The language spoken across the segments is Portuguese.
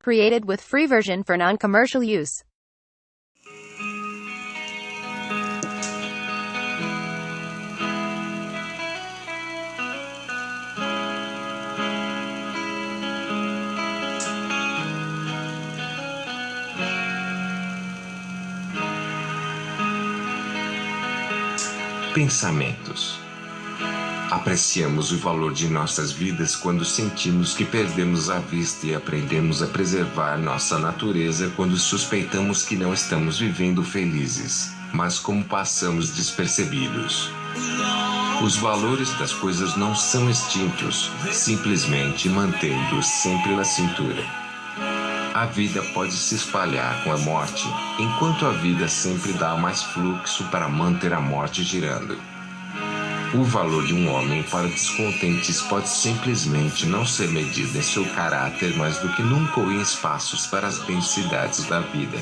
Created with free version for non-commercial use. Pensamentos. Apreciamos o valor de nossas vidas quando sentimos que perdemos a vista e aprendemos a preservar nossa natureza quando suspeitamos que não estamos vivendo felizes, mas como passamos despercebidos. Os valores das coisas não são extintos, simplesmente mantendo-os sempre na cintura. A vida pode se espalhar com a morte, enquanto a vida sempre dá mais fluxo para manter a morte girando. O valor de um homem para descontentes pode simplesmente não ser medido em seu caráter mais do que nunca ou em espaços para as densidades da vida.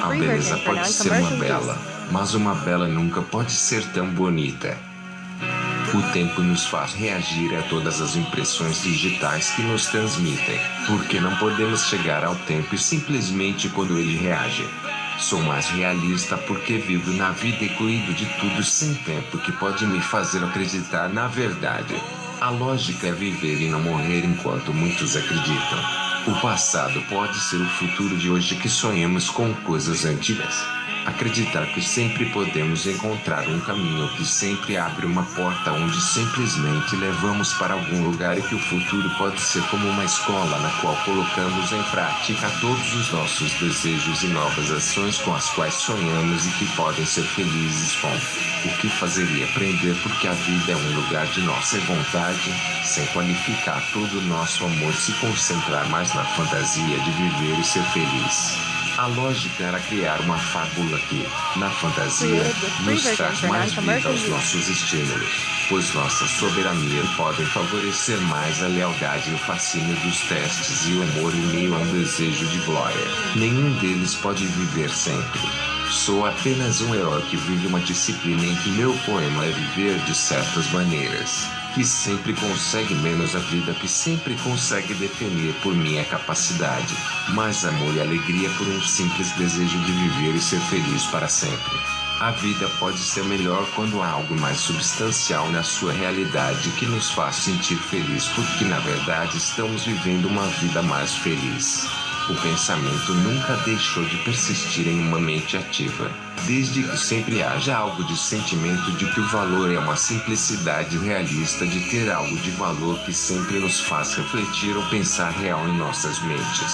A beleza pode ser uma bela, mas uma bela nunca pode ser tão bonita. O tempo nos faz reagir a todas as impressões digitais que nos transmitem, porque não podemos chegar ao tempo simplesmente quando ele reage. Sou mais realista porque vivo na vida e cuido de tudo sem tempo que pode me fazer acreditar na verdade. A lógica é viver e não morrer enquanto muitos acreditam. O passado pode ser o futuro de hoje que sonhamos com coisas antigas. Acreditar que sempre podemos encontrar um caminho que sempre abre uma porta onde simplesmente levamos para algum lugar e que o futuro pode ser como uma escola na qual colocamos em prática todos os nossos desejos e novas ações com as quais sonhamos e que podem ser felizes com. O que fazer e aprender porque a vida é um lugar de nossa vontade, sem qualificar todo o nosso amor se concentrar mais na fantasia de viver e ser feliz. A lógica era criar uma fábula que, na fantasia, nos traz mais vida aos nossos estímulos, pois nossa soberania podem favorecer mais a lealdade e o fascínio dos testes e o amor em meio a um desejo de glória. Nenhum deles pode viver sempre. Sou apenas um herói que vive uma disciplina em que meu poema é viver de certas maneiras, que sempre consegue menos a vida que sempre consegue definir por minha capacidade, mais amor e alegria por um simples desejo de viver e ser feliz para sempre. A vida pode ser melhor quando há algo mais substancial na sua realidade que nos faz sentir feliz porque na verdade estamos vivendo uma vida mais feliz. O pensamento nunca deixou de persistir em uma mente ativa, desde que sempre haja algo de sentimento de que o valor é uma simplicidade realista de ter algo de valor que sempre nos faz refletir ou pensar real em nossas mentes.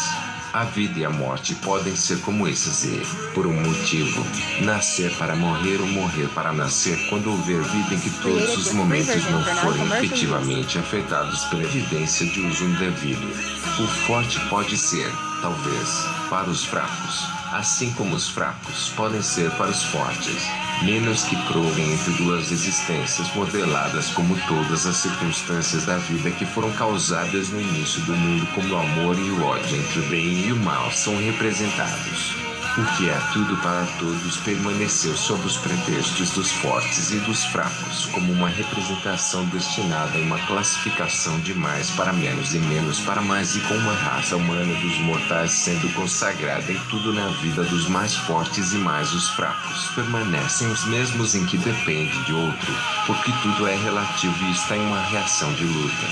A vida e a morte podem ser como esses e, por um motivo, nascer para morrer ou morrer para nascer quando houver vida em que todos os momentos não forem efetivamente afetados pela evidência de uso indevido. O forte pode ser, talvez, para os fracos, assim como os fracos podem ser para os fortes, menos que provem entre duas existências modeladas como todas as circunstâncias da vida que foram causadas no início do mundo como o amor e o ódio entre o bem e o mal são representados. O que é tudo para todos permaneceu sob os pretextos dos fortes e dos fracos como uma representação destinada a uma classificação de mais para menos e menos para mais e com uma raça humana dos mortais sendo consagrada em tudo na vida dos mais fortes e mais os fracos permanecem os mesmos em que depende de outro, porque tudo é relativo e está em uma reação de luta.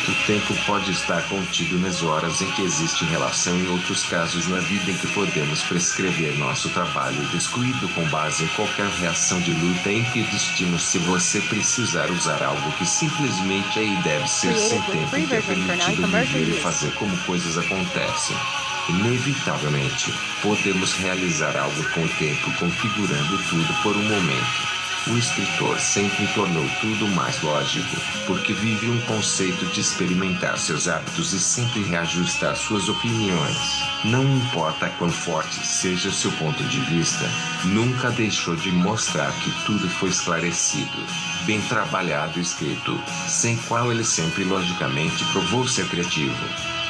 O tempo pode estar contido nas horas em que existe relação em outros casos na vida em que podemos prescrever nosso trabalho descuido com base em qualquer reação de luta em que destino se você precisar usar algo que simplesmente é e deve ser sem tempo em que é permitido viver e fazer como coisas acontecem. Inevitavelmente, podemos realizar algo com o tempo configurando tudo por um momento. O escritor sempre tornou tudo mais lógico, porque vive um conceito de experimentar seus hábitos e sempre reajustar suas opiniões. Não importa quão forte seja seu ponto de vista, nunca deixou de mostrar que tudo foi esclarecido, bem trabalhado e escrito, sem qual ele sempre logicamente provou ser criativo.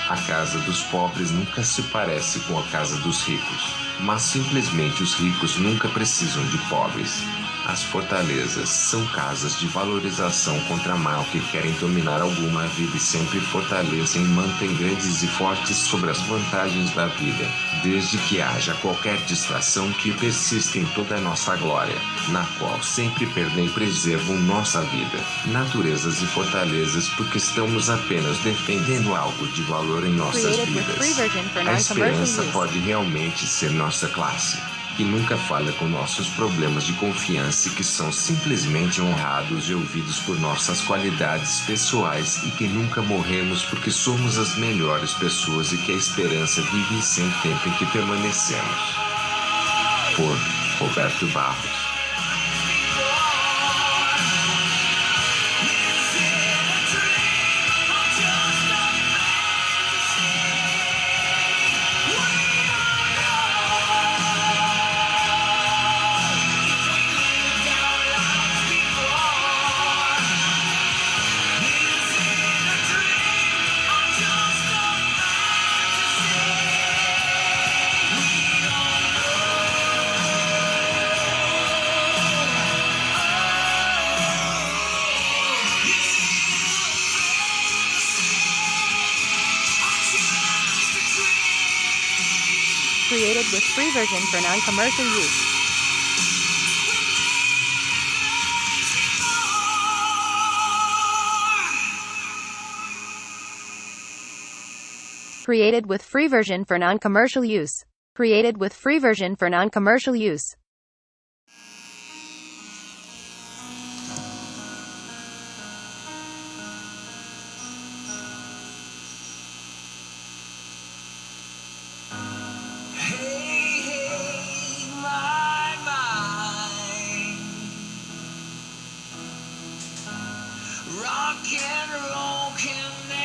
A casa dos pobres nunca se parece com a casa dos ricos, mas simplesmente os ricos nunca precisam de pobres. As fortalezas são casas de valorização contra mal que querem dominar alguma vida e sempre fortalecem e mantêm grandes e fortes sobre as vantagens da vida, desde que haja qualquer distração que persista em toda a nossa glória, na qual sempre perdem e preservam nossa vida, naturezas e fortalezas porque estamos apenas defendendo algo de valor em nossas vidas. A esperança pode realmente ser nossa classe, que nunca falha com nossos problemas de confiança e que são simplesmente honrados e ouvidos por nossas qualidades pessoais e que nunca morremos porque somos as melhores pessoas e que a esperança vive sem tempo em que permanecemos. Por Roberto Barros. Created with free version for non-commercial use. Created with free version for non-commercial use. Created with free version for non-commercial use.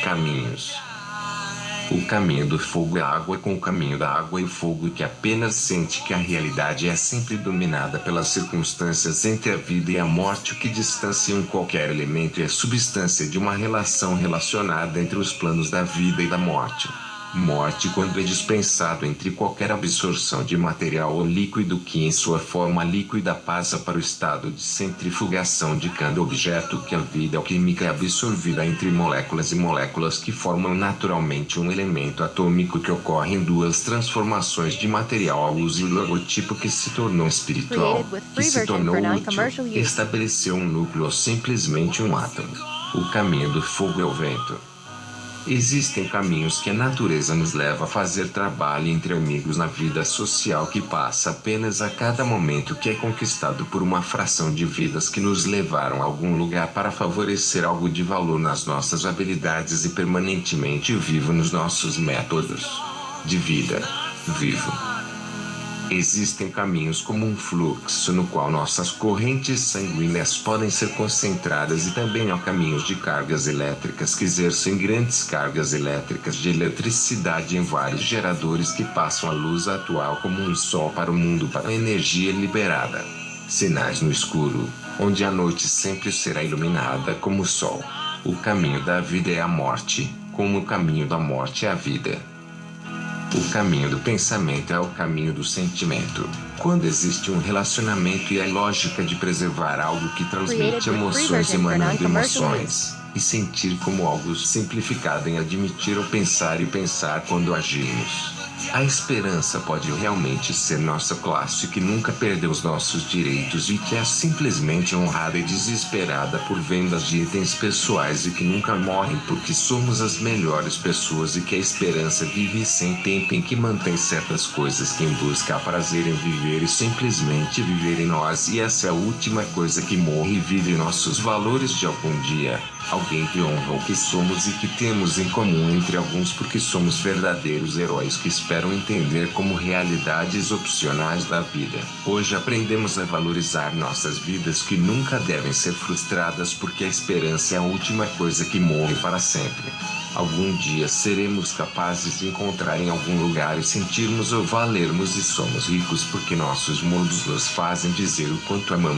Caminhos. O caminho do fogo é a água com o caminho da água e o fogo que apenas sente que a realidade é sempre dominada pelas circunstâncias entre a vida e a morte, o que distanciam qualquer elemento e a substância de uma relação relacionada entre os planos da vida e da morte. Morte quando é dispensado entre qualquer absorção de material ou líquido que em sua forma líquida passa para o estado de centrifugação de cada objeto que a vida alquímica é absorvida entre moléculas e moléculas que formam naturalmente um elemento atômico que ocorre em duas transformações de material ao uso e o logotipo que se tornou espiritual, que se tornou útil, estabeleceu um núcleo ou simplesmente um átomo. O caminho do fogo é o vento. Existem caminhos que a natureza nos leva a fazer trabalho entre amigos na vida social que passa apenas a cada momento que é conquistado por uma fração de vidas que nos levaram a algum lugar para favorecer algo de valor nas nossas habilidades e permanentemente vivo nos nossos métodos de vida. Vivo. Existem caminhos como um fluxo no qual nossas correntes sanguíneas podem ser concentradas e também há caminhos de cargas elétricas que exercem grandes cargas elétricas de eletricidade em vários geradores que passam a luz atual como um sol para o mundo para a energia liberada. Sinais no escuro, onde a noite sempre será iluminada como o sol. O caminho da vida é a morte, como o caminho da morte é a vida. O caminho do pensamento é o caminho do sentimento. Quando existe um relacionamento e a lógica de preservar algo que transmite emoções emanando emoções, e sentir como algo simplificado em admitir ou pensar e pensar quando agimos. A esperança pode realmente ser nossa classe que nunca perdeu os nossos direitos e que é simplesmente honrada e desesperada por vendas de itens pessoais e que nunca morrem porque somos as melhores pessoas e que a esperança vive sem tempo em que mantém certas coisas que em busca prazer em viver e simplesmente viver em nós e essa é a última coisa que morre e vive nossos valores de algum dia. Alguém que honra o que somos e que temos em comum entre alguns porque somos verdadeiros heróis que esperam entender como realidades opcionais da vida. Hoje aprendemos a valorizar nossas vidas que nunca devem ser frustradas porque a esperança é a última coisa que morre para sempre. Algum dia seremos capazes de encontrar em algum lugar e sentirmos ou valermos e somos ricos porque nossos mundos nos fazem dizer o quanto amamos